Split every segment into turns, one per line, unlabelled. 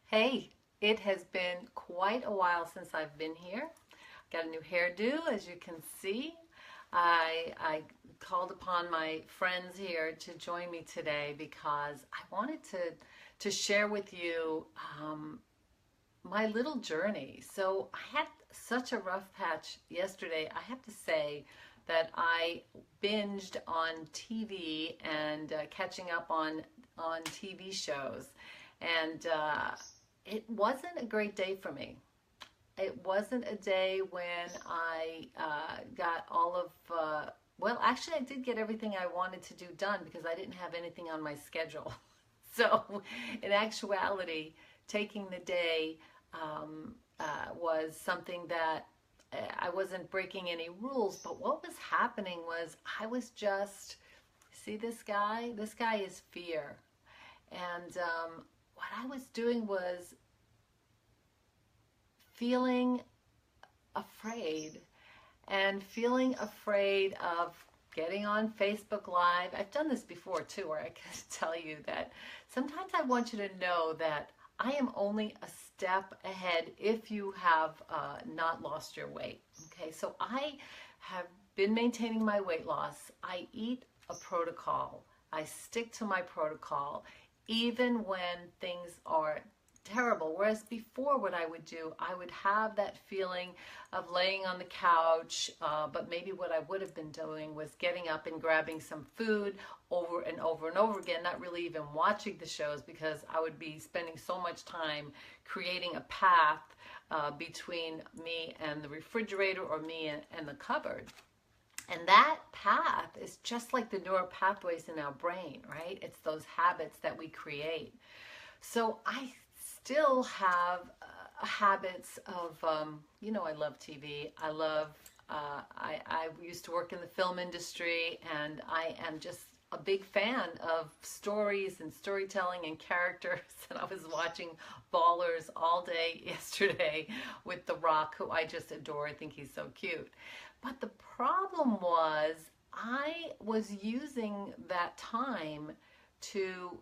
Hey, it has been quite a while since I've been here. Got a new hairdo, as you can see. I called upon my friends here to join me today because I wanted to share with you my little journey. So I had such a rough patch yesterday. I have to say that I binged on TV and catching up on TV shows, and it wasn't a great day for me. It wasn't a day when I got all of, well, actually, I did get everything I wanted to do done because I didn't have anything on my schedule. So, in actuality, taking the day was something that I wasn't breaking any rules, but what was happening was I was just, see this guy? This guy is fear. And what I was doing was feeling afraid and feeling afraid of getting on Facebook Live. I've done this before too, where I can tell you that sometimes I want you to know that I am only a step ahead if you have not lost your weight. Okay, so I have been maintaining my weight loss. I eat a protocol. I stick to my protocol even when things are terrible. Whereas before, what I would do, I would have that feeling of laying on the couch, but maybe what I would have been doing was getting up and grabbing some food over and over and over again, not really even watching the shows because I would be spending so much time creating a path between me and the refrigerator or me and the cupboard. And that path is just like the neural pathways in our brain, right? It's those habits that we create. So I still have habits of, I love TV. I used to work in the film industry, and I am just a big fan of stories and storytelling and characters. And I was watching Ballers all day yesterday with The Rock, who I just adore. I think he's so cute. But the problem was I was using that time to,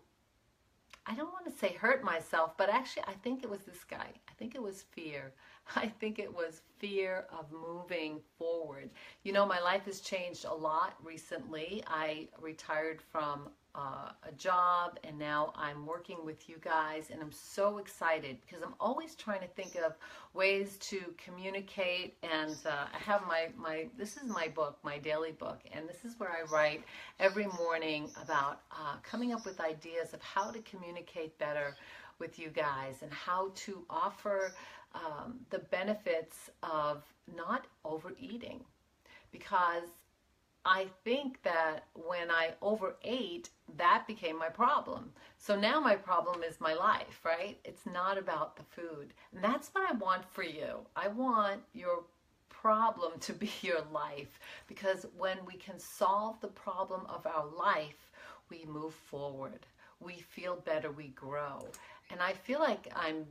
I don't want to say hurt myself, but actually I think it was this guy. I think it was fear. I think it was fear of moving forward. You know, my life has changed a lot recently. I retired from a job, and now I'm working with you guys, and I'm so excited because I'm always trying to think of ways to communicate. And I have this is my book, my daily book, and this is where I write every morning about coming up with ideas of how to communicate better with you guys and how to offer the benefits of not overeating, because I think that when I overate, that became my problem. So now my problem is my life, right? It's not about the food. And that's what I want for you. I want your problem to be your life, because when we can solve the problem of our life, we move forward. We feel better, we grow. And I feel like I'm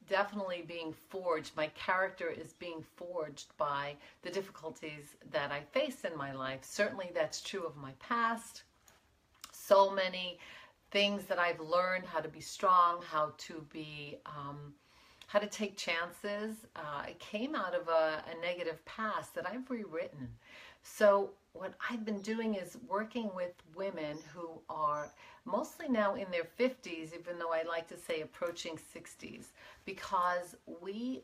definitely being forged. My character is being forged by the difficulties that I face in my life. Certainly that's true of my past. So many things that I've learned, how to be strong, how to be, how to take chances. It came out of a negative past that I've rewritten. So what I've been doing is working with women who are mostly now in their 50s, even though I like to say approaching 60s, because we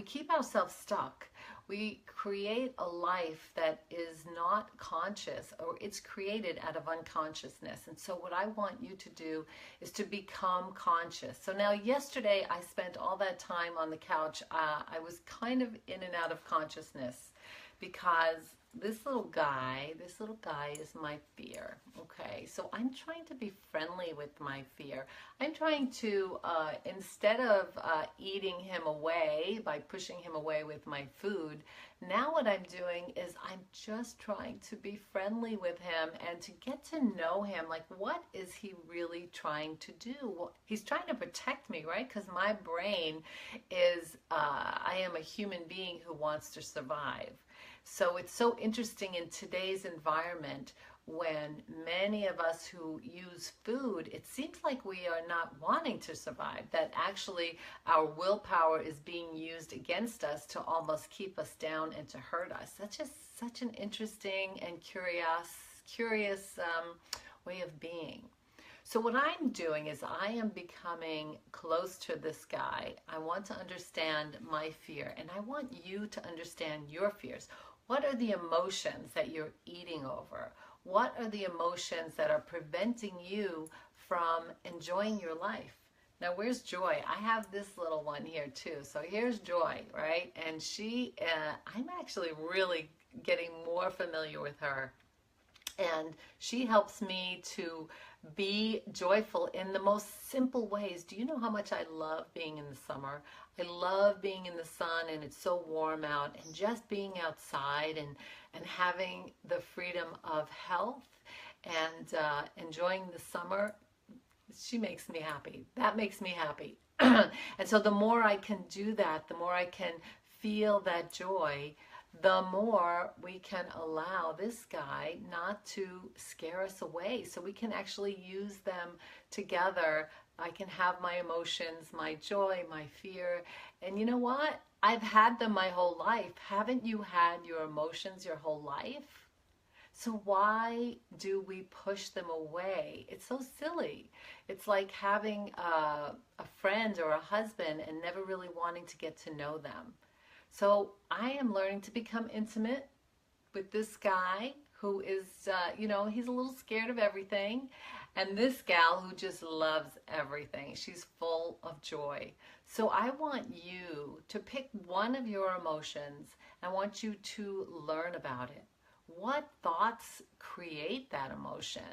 keep ourselves stuck. We create a life that is not conscious, or it's created out of unconsciousness. And so what I want you to do is to become conscious. So now yesterday I spent all that time on the couch. I was kind of in and out of consciousness because this little guy is my fear. Okay, so I'm trying to be friendly with my fear. I'm trying to, instead of eating him away by pushing him away with my food, now what I'm doing is I'm just trying to be friendly with him and to get to know him. Like, what is he really trying to do? Well, he's trying to protect me, right? Because my brain is, I am a human being who wants to survive. So it's so interesting in today's environment when many of us who use food, it seems like we are not wanting to survive, that actually our willpower is being used against us to almost keep us down and to hurt us. That's just such an interesting and curious way of being. So what I'm doing is I am becoming close to this guy. I want to understand my fear, and I want you to understand your fears. What are the emotions that you're eating over? What are the emotions that are preventing you from enjoying your life? Now, where's Joy? I have this little one here too. So here's Joy, right? And I'm actually really getting more familiar with her. And she helps me to be joyful in the most simple ways. Do you know how much I love being in the summer? I love being in the sun and it's so warm out, and just being outside and having the freedom of health and enjoying the summer. She makes me happy. That makes me happy. And so the more I can do that, the more I can feel that joy, the more we can allow this guy not to scare us away. So we can actually use them together. I can have my emotions, my joy, my fear. And you know what? I've had them my whole life. Haven't you had your emotions your whole life? So why do we push them away? It's so silly. It's like having a friend or a husband and never really wanting to get to know them. So I am learning to become intimate with this guy who is, he's a little scared of everything. And this gal who just loves everything. She's full of joy. So I want you to pick one of your emotions. I want you to learn about it. What thoughts create that emotion?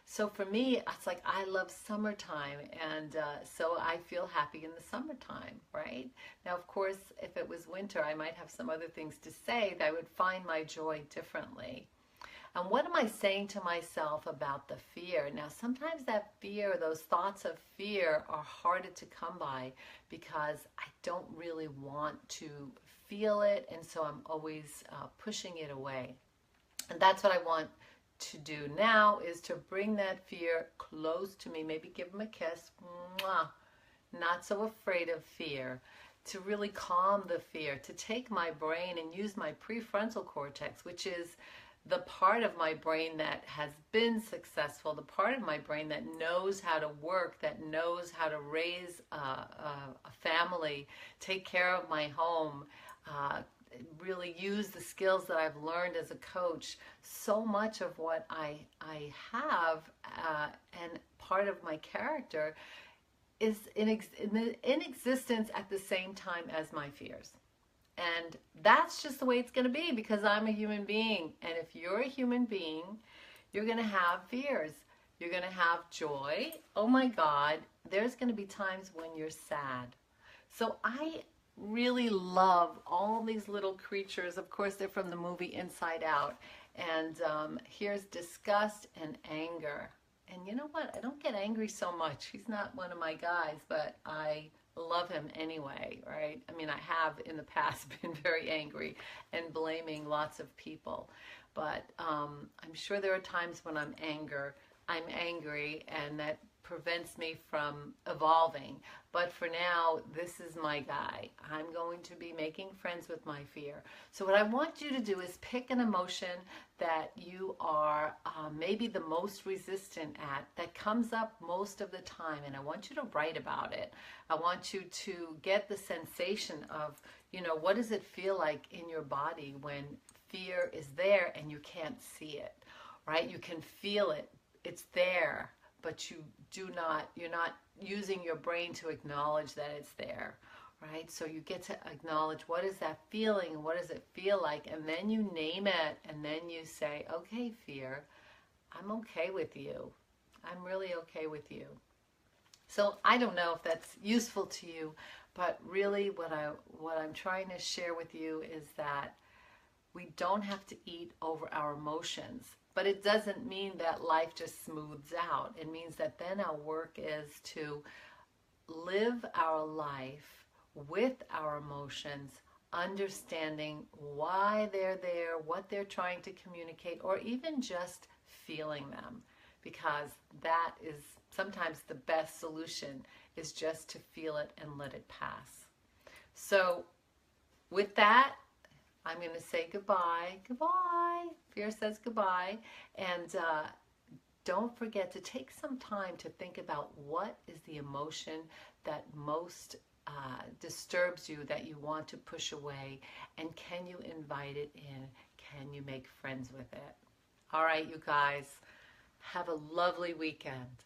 So for me, it's like I love summertime, and so I feel happy in the summertime, right? Now, of course, if it was winter, I might have some other things to say that I would find my joy differently. And what am I saying to myself about the fear? Now, sometimes that fear, those thoughts of fear are harder to come by because I don't really want to feel it, and so I'm always pushing it away. And that's what I want to do now, is to bring that fear close to me. Maybe give him a kiss. Mwah. Not so afraid of fear. To really calm the fear. To take my brain and use my prefrontal cortex, which is the part of my brain that has been successful, the part of my brain that knows how to work, that knows how to raise a family, take care of my home, really use the skills that I've learned as a coach. So much of what I have and part of my character is in existence at the same time as my fears. And that's just the way it's going to be, because I'm a human being. And if you're a human being, you're going to have fears. You're going to have joy. Oh my God, there's going to be times when you're sad. So I really love all these little creatures. Of course, they're from the movie Inside Out. And here's disgust and anger. And you know what? I don't get angry so much. He's not one of my guys, but I love him anyway, right? I mean, I have in the past been very angry and blaming lots of people. But I'm sure there are times when I'm angry, and that prevents me from evolving. But for now, this is my guy. I'm going to be making friends with my fear. So what I want you to do is pick an emotion that you are maybe the most resistant at, that comes up most of the time, and I want you to write about it. I want you to get the sensation of, what does it feel like in your body when fear is there and you can't see it, right? You can feel it. It's there, but you're not using your brain to acknowledge that it's there, right? So you get to acknowledge, what is that feeling and what does it feel like? And then you name it, and then you say, okay, fear, I'm okay with you. I'm really okay with you. So I don't know if that's useful to you, but really what I'm trying to share with you is that we don't have to eat over our emotions. But it doesn't mean that life just smooths out. It means that then our work is to live our life with our emotions, understanding why they're there, what they're trying to communicate, or even just feeling them, because that is sometimes the best solution, is just to feel it and let it pass. So with that, I'm going to say goodbye. Goodbye. Fear says goodbye. And don't forget to take some time to think about what is the emotion that most disturbs you, that you want to push away, and can you invite it in? Can you make friends with it? All right, you guys, have a lovely weekend.